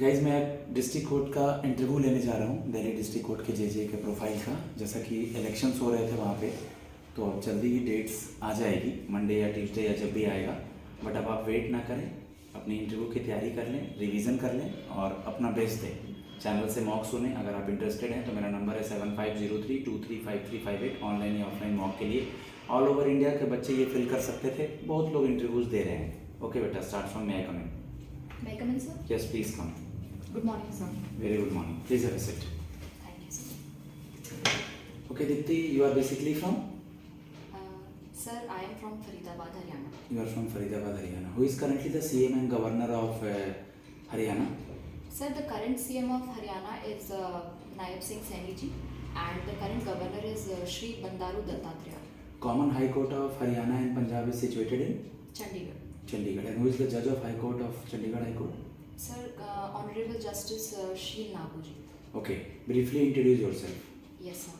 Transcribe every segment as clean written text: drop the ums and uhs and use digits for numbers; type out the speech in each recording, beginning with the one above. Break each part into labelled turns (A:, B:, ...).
A: Guys मैं district court का interview लेने जा रहा हूँ, दिल्ली डिस्ट्रिक्ट कोर्ट के जेजे के प्रोफाइल का। जैसा कि इलेक्शंस हो रहे थे वहाँ पे, तो अब जल्दी ही डेट्स आ जाएगी, मंडे या ट्यूसडे या जब भी आएगा। बट अब आप वेट ना करें, अपनी इंटरव्यू की तैयारी कर लें, रिवीजन कर लें और अपना बेस्ट दें। चैनल से मॉक सुने। अगर आप इंटरेस्टेड हैं तो मेरा नंबर है 7503235358। ऑनलाइन या ऑफलाइन मॉक के लिए ऑल ओवर इंडिया के बच्चे ये फिल कर सकते थे। बहुत लोग इंटरव्यूज़ दे रहे हैं। ओके बेटा, start from May I come in?
B: May I come in, sir?
A: Yes please come.
B: Good morning, sir.
A: Very good morning. Please have a seat.
B: Thank you, sir.
A: Okay, Dipti, you are basically from?
B: Sir, I am from Faridabad, Haryana.
A: You are from Faridabad, Haryana. Who is currently the CM and Governor of Haryana?
B: Sir, the current CM of Haryana is Naib Singh Saini ji, and the current governor is Shri Bandaru Dattatreya,
A: Common High Court of Haryana and Punjab is situated in
B: Chandigarh.
A: Chandigarh. And who is the judge of High Court of Chandigarh High Court?
B: Sir, Honorable Justice Sheel Nagu ji.
A: Okay, briefly introduce yourself.
B: Yes, sir.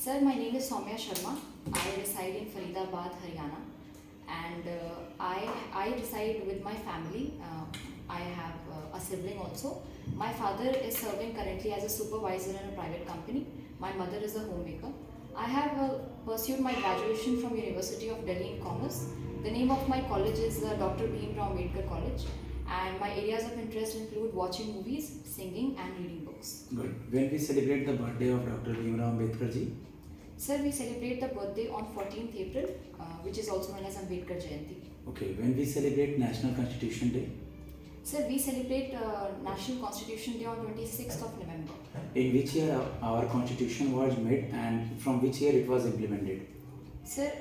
B: Sir, my name is Soumya Sharma. I reside in Faridabad, Haryana, and I reside with my family. I have a sibling also. My father is serving currently as a supervisor in a private company. My mother is a homemaker. I have pursued my graduation from University of Delhi in Commerce. The name of my college is Dr. Bhimrao Ambedkar College, and my areas of interest include watching movies, singing, and reading books.
A: Good. When we celebrate the birthday of Dr. Bhimrao Ambedkar ji?
B: Sir, we celebrate the birthday on 14th April, which is also known as Ambedkar Jayanti.
A: Okay. When we celebrate National Constitution Day?
B: Sir, we celebrate National Constitution Day on 26th of November.
A: In which year our constitution was made and from which year it was implemented?
B: Sir,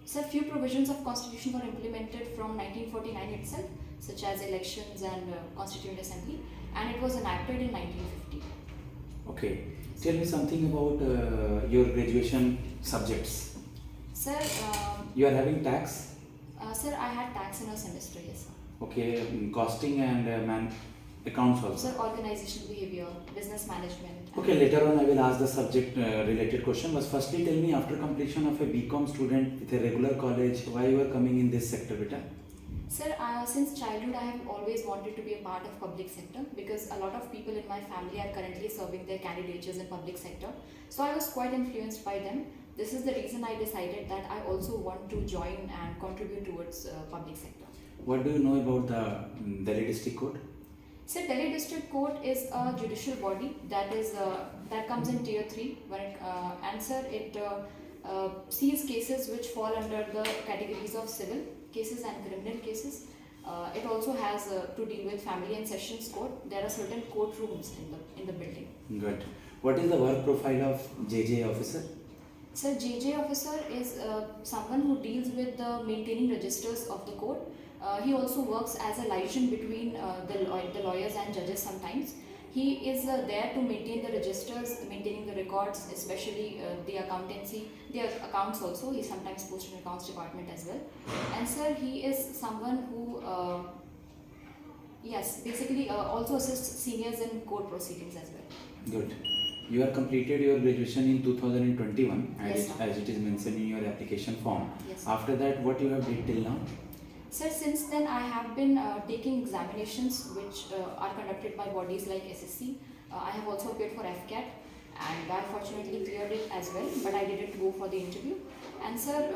B: Sir, few provisions of Constitution were implemented from 1949 itself, such as elections and Constituent Assembly, and it was enacted in 1950.
A: Okay. Tell me something about your graduation subjects.
B: Sir,
A: You are having tax?
B: Sir, I had tax in a semester, yes, sir.
A: Okay, costing and accounts also.
B: Sir, organizational behavior, business management.
A: Okay, later on I will ask the subject related question. But firstly, tell me, after completion of a BCom student with a regular college, why you are coming in this sector, beta?
B: Sir, since childhood I have always wanted to be a part of public sector because a lot of people in my family are currently serving their candidatures in public sector. So I was quite influenced by them. This is the reason I decided that I also want to join and contribute towards public sector.
A: What do you know about the Delhi District Court?
B: Sir, Delhi District Court is a judicial body that comes in tier 3 and sir, it sees cases which fall under the categories of civil cases and criminal cases. It also has to deal with family and sessions court. There are certain courtrooms in the building.
A: Good. What is the work profile of JJ officer?
B: Sir, JJ officer is someone who deals with the maintaining registers of the court. He also works as a liaison between the lawyers and judges sometimes. He is there to maintain the registers, maintaining the records, especially the accountancy, the accounts also. He sometimes posts in accounts department as well. And sir, he is someone who, basically also assists seniors in court proceedings as well.
A: Good. You have completed your graduation in 2021
B: Yes, sir.
A: as it is mentioned in your application form.
B: Yes.
A: After that, what you have did till now?
B: Sir, since then I have been taking examinations which are conducted by bodies like SSC. I have also appeared for FCAT and I fortunately cleared it as well, but I didn't go for the interview. And sir,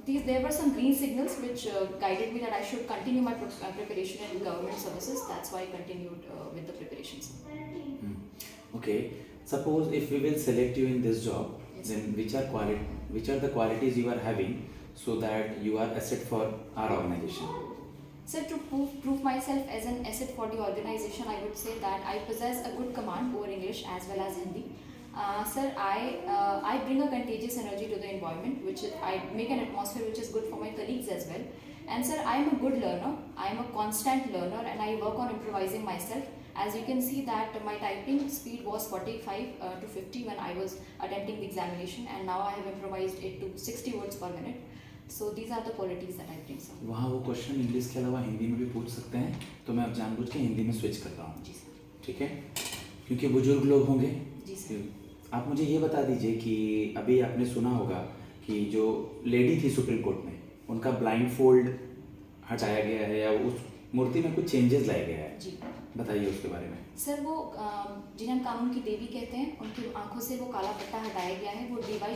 B: there were some green signals which guided me that I should continue my preparation in government services. That's why I continued with the preparations.
A: Okay. Suppose if we will select you in this job,
B: Yes.
A: then which are the qualities you are having so that you are asset for our organization?
B: Sir, to prove myself as an asset for the organization, I would say that I possess a good command over English as well as Hindi. Sir, I bring a contagious energy to the environment, I make an atmosphere which is good for my colleagues as well. And sir, I am a good learner. I am a constant learner, and I work on improvising myself. As you can see that my typing speed was 45 to 50 when I was attempting the examination, and now I have improvised it to 60 words per minute. So these are the qualities that I bring, sir.
A: वहाँ वो question English के अलावा हिंदी में भी पूछ सकते हैं, तो मैं अब जानबूझ के हिंदी में स्विच कर रहा हूँ।
B: जी सर।
A: ठीक है, क्योंकि बुजुर्ग लोग होंगे।
B: जी सर।
A: आप मुझे ये बता दीजिए कि अभी आपने सुना होगा कि जो लेडी थी सुप्रीम कोर्ट में, उनका ब्लाइंड फोल्ड हटाया गया है या मूर्ति में कुछ चेंजेस लाए गए हैं,
B: जी
A: बताइए उसके बारे में।
B: सर, वो जिन्हें हम कानून की देवी कहते हैं, उनकी आंखों से वो काला पट्टा हटाया गया है। वो डीवाई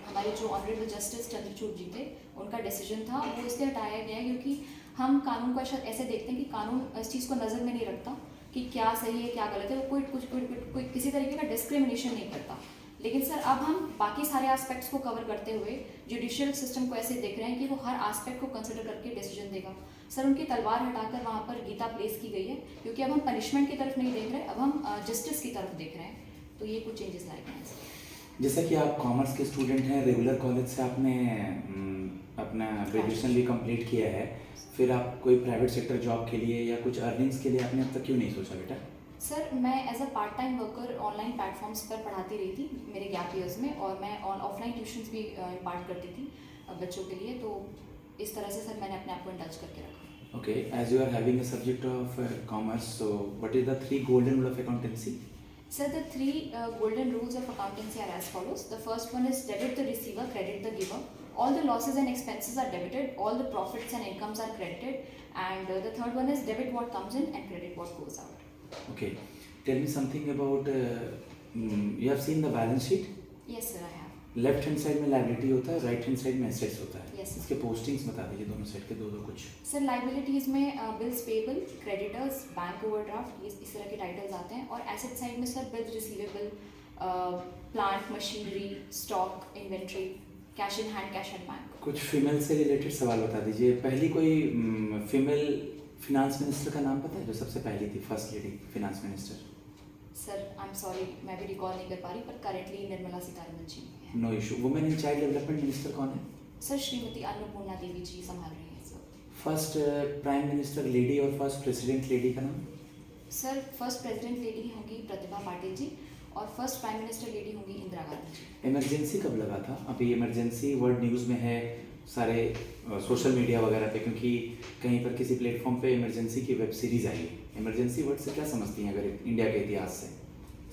B: हमारे जो ऑनरेबल जस्टिस चंद्रचूड़ जी थे, उनका डिसीजन था, वो इसलिए हटाया गया है क्योंकि हम कानून को ऐसे देखते हैं कि कानून इस चीज़ को नज़र में नहीं रखता कि क्या सही है क्या गलत है। वो कोई किसी तरीके का डिस्क्रिमिनेशन नहीं करता। लेकिन सर अब हम बाकी सारे एस्पेक्ट्स को कवर करते हुए जुडिशियल सिस्टम को ऐसे देख रहे हैं कि वो हर एस्पेक्ट को कंसिडर करके डिसीजन देगा। सर उनकी तलवार हटाकर वहाँ पर गीता प्लेस की गई है, क्योंकि अब हम पनिशमेंट की तरफ नहीं देख रहे, अब हम जस्टिस की तरफ देख रहे हैं। तो ये कुछ चेंजेस लाए गए हैं।
A: जैसा कि आप कॉमर्स के स्टूडेंट हैं, रेगुलर कॉलेज से आपने अपना ग्रेजुएशन भी कंप्लीट किया है, फिर आप कोई प्राइवेट सेक्टर जॉब के लिए या कुछ अर्निंग्स के लिए आपने अब तक क्यों नहीं सोचा बेटा?
B: सर मैं as a part time worker online platforms पर पढ़ाती रही थी मेरे गैप ईयर्स में, और मैं ऑफलाइन ट्यूशन्स भी इम्पार्ट करती थी बच्चों के लिए। तो इस तरह से सर मैंने अपने आप को इन टच करके रखा।
A: Okay, as you are having a subject of commerce, so what is the 3 golden rule of accountancy?
B: Sir, the 3 golden rules of accountancy are as follows. The first one is debit the receiver, credit the giver. All the losses and expenses are debited, all the profits and incomes are credited, and the third one is debit what comes in and credit what goes out.
A: Okay, tell me something about you have seen the balance sheet?
B: Yes sir, I have.
A: Left hand side में liability होता है, right hand side में assets होता है।
B: Yes, sir.
A: इसके postings बता दीजिए दोनों साइड के दो कुछ।
B: सर लाइबिलिटीज़ में bills payable, creditors, bank overdraft, इस तरह के टाइटल्स आते हैं। और एसेट साइड में sir bills receivable, plant machinery, stock, inventory, cash in hand, cash at bank.
A: कुछ फीमेल से रिलेटेड सवाल बता दीजिए। पहली कोई फीमेल फिनांस मिनिस्टर का नाम पता है जो सबसे पहली थी, first lady finance minister?
B: Sir I am sorry, मैं भी रिकॉल नहीं कर पा रही, पर करेंटली निर्मला सीतारमन जी हैं।
A: No issue. Women and child development minister कौन है?
B: सर श्रीमती अन्नपूर्णा देवी जी संभाल रही हैं sir.
A: First prime minister lady और फर्स्ट प्रेसिडेंट लेडी का नाम?
B: सर फर्स्ट प्रेसिडेंट लेडी होंगी प्रतिभा पाटिल जी, और फर्स्ट प्राइम मिनिस्टर लेडी होंगी इंदिरा गांधी जी।
A: इमरजेंसी कब लगा था? अभी इमरजेंसी वर्ड न्यूज़ में है सारे सोशल मीडिया वगैरह पे, क्योंकि कहीं पर किसी प्लेटफॉर्म पे इमरजेंसी की वेब सीरीज आई है। इमरजेंसी वर्ड से क्या समझती हैं अगर इंडिया के इतिहास से?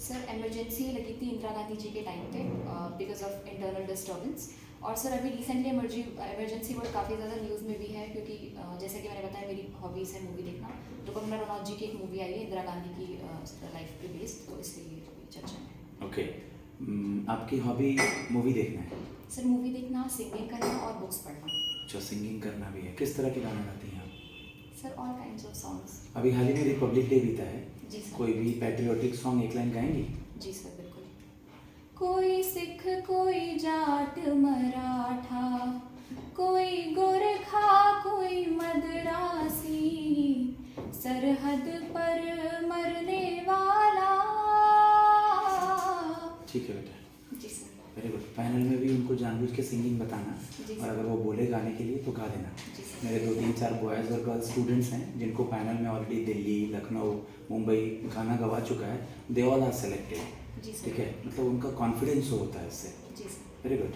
B: सर इमरजेंसी लगी थी इंदिरा गांधी जी के टाइम पे बिकॉज ऑफ इंटरनल डिस्टर्बेंस। और सर अभी रिसेंटली इमरजेंसी वर्ड काफ़ी ज़्यादा न्यूज़ में भी है, क्योंकि जैसे कि मैंने बताया मेरी हॉबीज़ है मूवी देखना, तो कंगना रनौत जी की एक मूवी आई है इंदिरा गांधी की लाइफ पे बेस्ड, तो इसलिए अभी चर्चा में।
A: ओके, आपकी हॉबी मूवी देखना है?
B: सर मूवी देखना, सिंगिंग करना और बुक्स पढ़ना।
A: अच्छा, सिंगिंग करना भी है। किस तरह के गाने गाती हैं आप?
B: Sir all kinds of songs.
A: अभी हाल ही में रिपब्लिक डे बीता है,
B: जी सर।
A: कोई भी पैट्रियोटिक सॉन्ग एक लाइन गाएंगी?
B: जी सर बिल्कुल। कोई सिख कोई जाट मराठा, कोई गोरखा कोई मद्रासी, सरहद पर मरने वाला।
A: ठीक है बेटा।
B: जी सर।
A: Very good. पैनल में भी उनको जानबूझ के सिंगिंग बताना,
B: जी
A: और
B: सर।
A: अगर वो बोले गाने के लिए तो गा देना।
B: जी सर।
A: मेरे 2-3-4 बॉयज़ और गर्ल्स स्टूडेंट्स हैं जिनको पैनल में ऑलरेडी दिल्ली, लखनऊ, मुंबई गाना गवा चुका है। They all are selected.
B: जी सर।
A: ठीक है, मतलब उनका कॉन्फिडेंस होता है इससे।
B: जी सर।
A: Very good.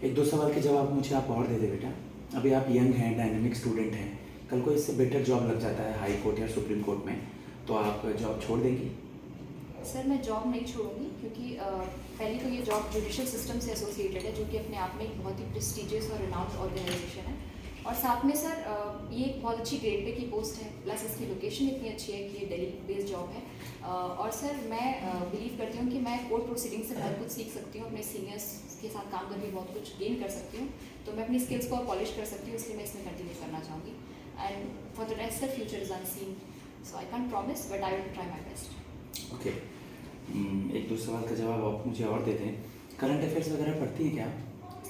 A: 1-2 सवाल के जवाब मुझे आप और दे दे बेटा। अभी आप यंग हैं, डायनेमिक स्टूडेंट हैं, कल को इससे बेटर जॉब लग जाता है हाई कोर्ट या सुप्रीम कोर्ट में, तो आप जॉब छोड़ देंगी?
B: सर मैं जॉब नहीं छोड़ूंगी, क्योंकि पहली तो ये जॉब जुडिशियल सिस्टम से एसोसिएटेड है, जो कि अपने आप में एक बहुत ही प्रेस्टिजियस और रिनाउंड ऑर्गेनाइजेशन है। और साथ में सर ये एक बहुत अच्छी ग्रेड पे की पोस्ट है, प्लस इसकी लोकेशन इतनी अच्छी है कि ये दिल्ली बेस्ड जॉब है। और सर मैं बिलीव करती हूँ कि मैं कोर्ट प्रोसीडिंग से बहुत कुछ सीख सकती हूँ, अपने सीनियर्स के साथ काम करके बहुत कुछ गेन कर सकती हूँ, तो मैं अपनी स्किल्स को और पॉलिश कर सकती हूँ, इसलिए मैं इसमें कंटिन्यू करना चाहूँगी। And for the rest the future is unseen, so I can promise but I will try my best.
A: Okay, 1-2 सवाल का जवाब आप मुझे और दे दें। करंट अफेयर्स वगैरह पढ़ती हैं क्या?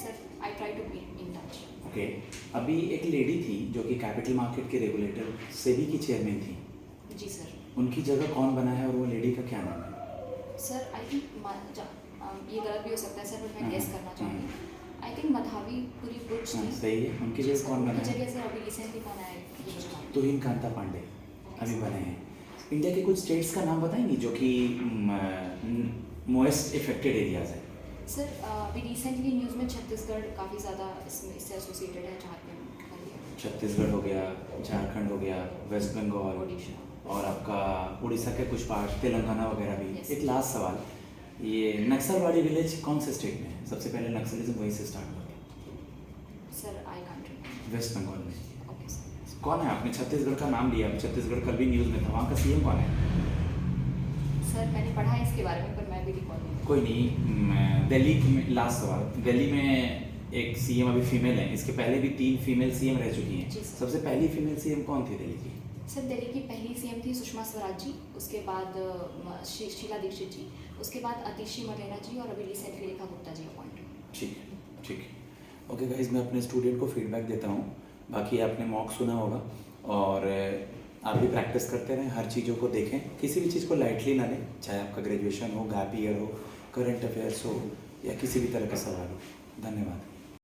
B: Sir I try to be in touch.
A: Okay, अभी एक लेडी थी जो कि कैपिटल मार्केट के रेगुलेटर सेबी की चेयरमैन थी,
B: जी सर।
A: उनकी जगह कौन बना है और वो लेडी का क्या नाम है?
B: सर आई थिंक ये गलत भी हो सकता है सर, बट मैं गेस करना चाहूँगी। आई थिंक मधावी पूरी बुर्ज
A: हाँ,
B: थी।
A: सही है। उनकी
B: जी
A: जगह
B: सर,
A: कौन बना
B: उनकी
A: है?
B: जगह सर अभी रिसेंटली कौन आया है ये बताओ।
A: तुहिन कांता पांडे अभी बने हैं। इंडिया के कुछ स्टेट्स का नाम बताएंगी जो कि मोएस्ट इफेक्टेड एरियाज है?
B: सर अभी रिसेंटली न्यूज़ में छत्तीसगढ़ काफ़ी ज़्यादा इससे एसोसिएटेड है, झारखंड,
A: छत्तीसगढ़ हो गया, झारखंड हो गया, वेस्ट बंगाल,
B: ओडिशा।
A: और आपका उड़ीसा के कुछ पार्ट, तेलंगाना वगैरह भी।
B: Yes.
A: एक लास्ट सवाल, ये नक्सलवाड़ी विलेज कौन से स्टेट में है? सबसे पहले नक्सलिज्म वहीं से स्टार्ट हुआ था।
B: Sir I can't remember.
A: West Bengal में।
B: Okay sir.
A: कौन है? आपने छत्तीसगढ़ का नाम लिया, अभी छत्तीसगढ़ कल भी न्यूज़ में था, वहाँ का सीएम कौन है?
B: सर मैंने पढ़ा है इसके बारे में पर मैं भी रिकॉल नहीं।
A: कोई नहीं। दिल्ली में लास्ट सवाल, दिल्ली में एक सीएम अभी फीमेल है, इसके पहले भी 3 फीमेल सीएम रह चुकी हैं।
B: जी सर।
A: सबसे पहली फीमेल सीएम कौन थी दिल्ली की?
B: सर दिल्ली की पहली सीएम थी सुषमा स्वराज जी, उसके बाद शीला दीक्षित जी, उसके बाद अतिशी मलेना जी और अभी रिसेंटली रेखा गुप्ता जी अपॉइंट हुए।
A: ठीक है, ठीक है। ओके गाइज, मैं अपने स्टूडेंट को फीडबैक देता हूँ। बाकी आपने मॉक सुना होगा और आप भी प्रैक्टिस करते रहें, हर चीज़ों को देखें, किसी भी चीज़ को लाइटली ना लें, चाहे आपका ग्रेजुएशन हो, गैप ईयर हो, करंट अफेयर्स हो या किसी भी तरह का सवाल हो। धन्यवाद।